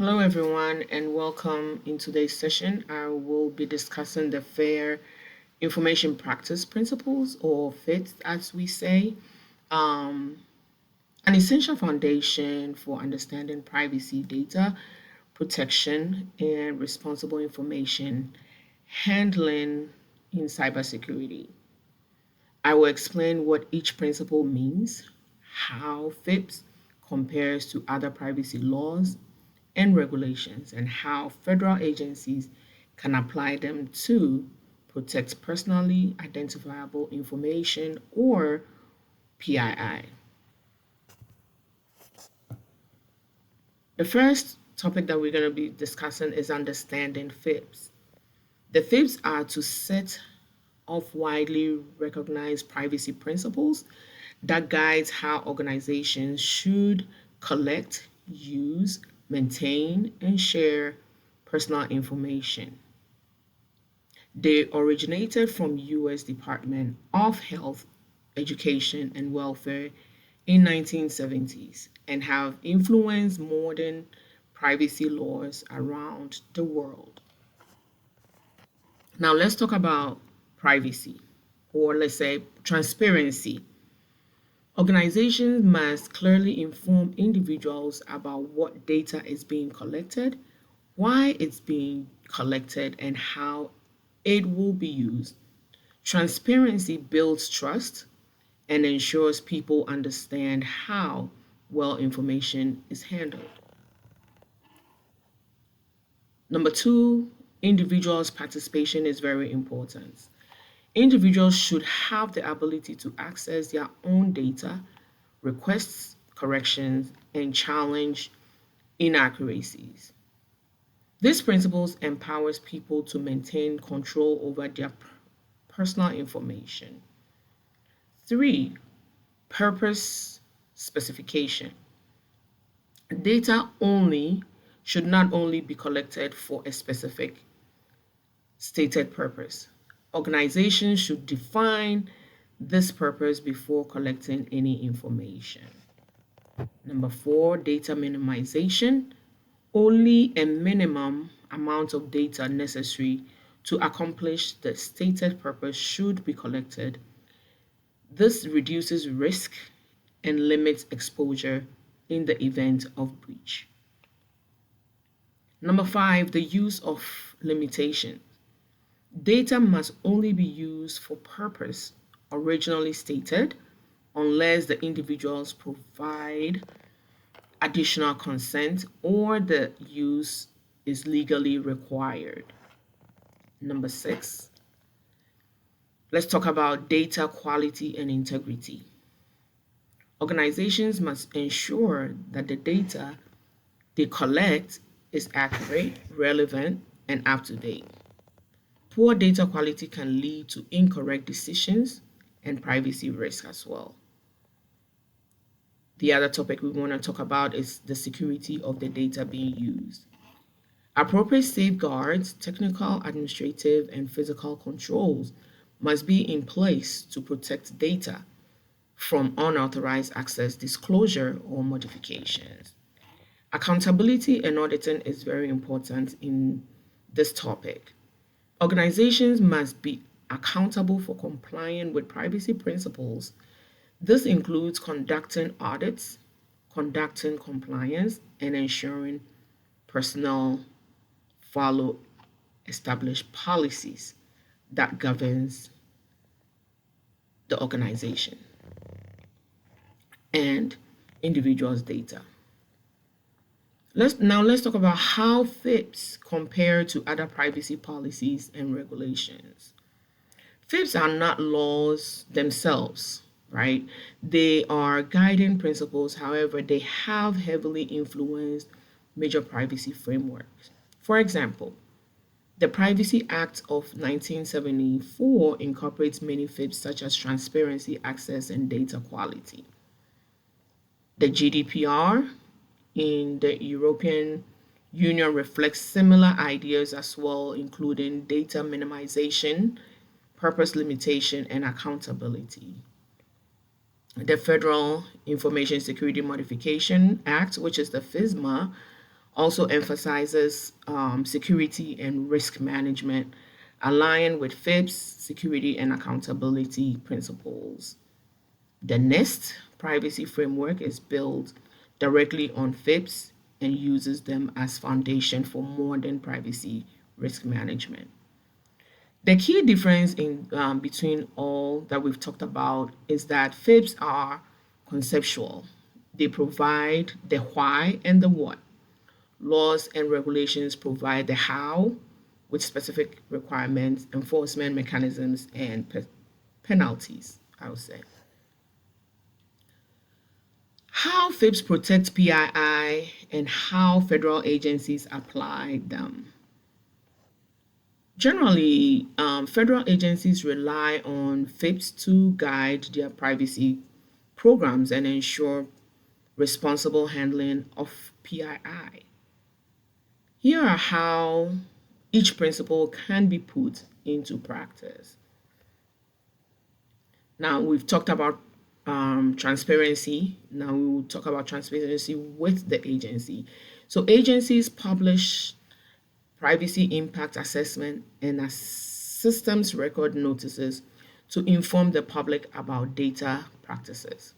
Hello, everyone, and welcome in today's session. I will be discussing the Fair Information Practice Principles, or FIPS, as we say, um, an essential foundation for understanding privacy, data protection, and responsible information handling in cybersecurity. I will explain what each principle means, how FIPS compares to other privacy laws and regulations, and how federal agencies can apply them to protect personally identifiable information or PII. The first topic that we're going to be discussing is understanding FIPS. The FIPS are to set of widely recognized privacy principles that guides how organizations should collect, use, maintain, and share personal information. They originated from US Department of Health, Education, and Welfare in 1970s and have influenced modern privacy laws around the world. Now let's talk about privacy, or let's say transparency. Organizations must clearly inform individuals about what data is being collected, why it's being collected, and how it will be used. Transparency builds trust and ensures people understand how well information is handled. Number two, individuals' participation is very important. Individuals should have the ability to access their own data, request corrections, and challenge inaccuracies. This principle empowers people to maintain control over their personal information. Three, purpose specification. Data only should not only be collected for a specific stated purpose. Organizations should define this purpose before collecting any information. Number four, data minimization. Only a minimum amount of data necessary to accomplish the stated purpose should be collected. This reduces risk and limits exposure in the event of breach. Number five, the use of limitation. Data must only be used for purpose originally stated unless the individuals provide additional consent or the use is legally required. Number six, let's talk about data quality and integrity. Organizations must ensure that the data they collect is accurate, relevant, and up to date. Poor data quality can lead to incorrect decisions and privacy risk as well. The other topic we want to talk about is the security of the data being used. Appropriate safeguards, technical, administrative, and physical controls must be in place to protect data from unauthorized access, disclosure, or modifications. Accountability and auditing is very important in this topic. Organizations must be accountable for complying with privacy principles. This includes conducting audits, conducting compliance, and ensuring personnel follow established policies that governs the organization and individuals' data. Let's talk about how FIPS compare to other privacy policies and regulations. FIPS are not laws themselves, right? They are guiding principles. However, they have heavily influenced major privacy frameworks. For example, the Privacy Act of 1974 incorporates many FIPS such as transparency, access, and data quality. The GDPR in the European Union reflects similar ideas as well, including data minimization, purpose limitation, and accountability. The Federal Information Security Modification Act, which is the FISMA, Also emphasizes security and risk management, aligned with Fipps security and accountability principles. The NIST privacy framework is built directly on Fipps and uses them as foundation for modern privacy risk management. The key difference in between all that we've talked about is that Fibs are conceptual. They provide the why and the what. Laws and regulations provide the how with specific requirements, enforcement mechanisms, and penalties, I would say. How Fibs protect PII and how federal agencies apply them. Generally, federal agencies rely on Fipps to guide their privacy programs and ensure responsible handling of PII. Here are how each principle can be put into practice. Now, we've talked about transparency. Now, we will talk about transparency with the agency. So, agencies publish privacy impact assessment and as systems record notices to inform the public about data practices.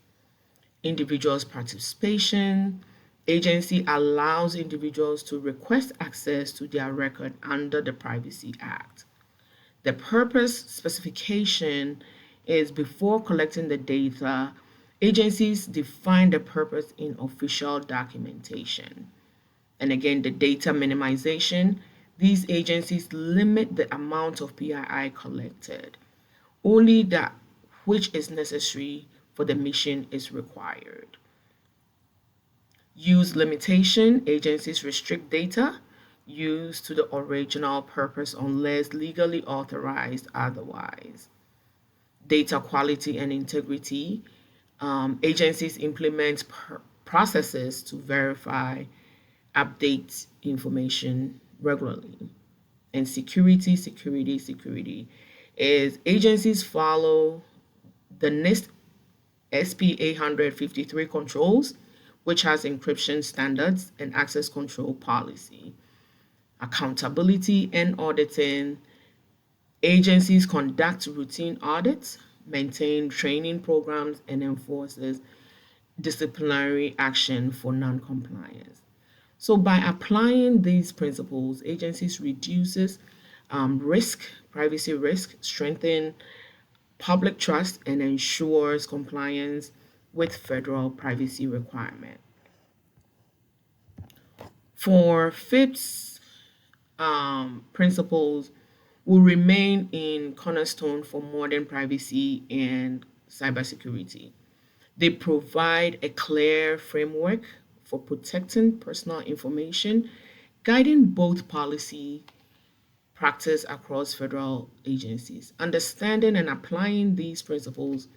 Individuals' participation. Agency allows individuals to request access to their record under the Privacy Act. The purpose specification is before collecting the data, agencies define the purpose in official documentation. And again, the data minimization, these agencies limit the amount of PII collected. Only that which is necessary for the mission is required. Use limitation, agencies restrict data used to the original purpose unless legally authorized otherwise. Data quality and integrity, agencies implement processes to verify, update information regularly. And security is agencies follow the NIST SP 853 controls, which has encryption standards and access control policy. Accountability and auditing, agencies conduct routine audits, maintain training programs, and enforces disciplinary action for non-compliance. So by applying these principles, agencies reduces risk, privacy risk, strengthen public trust, and ensures compliance with federal privacy requirement. For Fipps, principles will remain in cornerstone for modern privacy and cybersecurity. They provide a clear framework for protecting personal information, guiding both policy practice across federal agencies. Understanding and applying these principles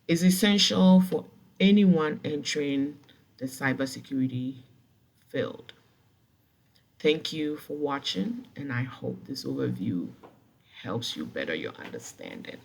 is essential for anyone entering the cybersecurity field. Thank you for watching, and I hope this overview helps you better your understanding.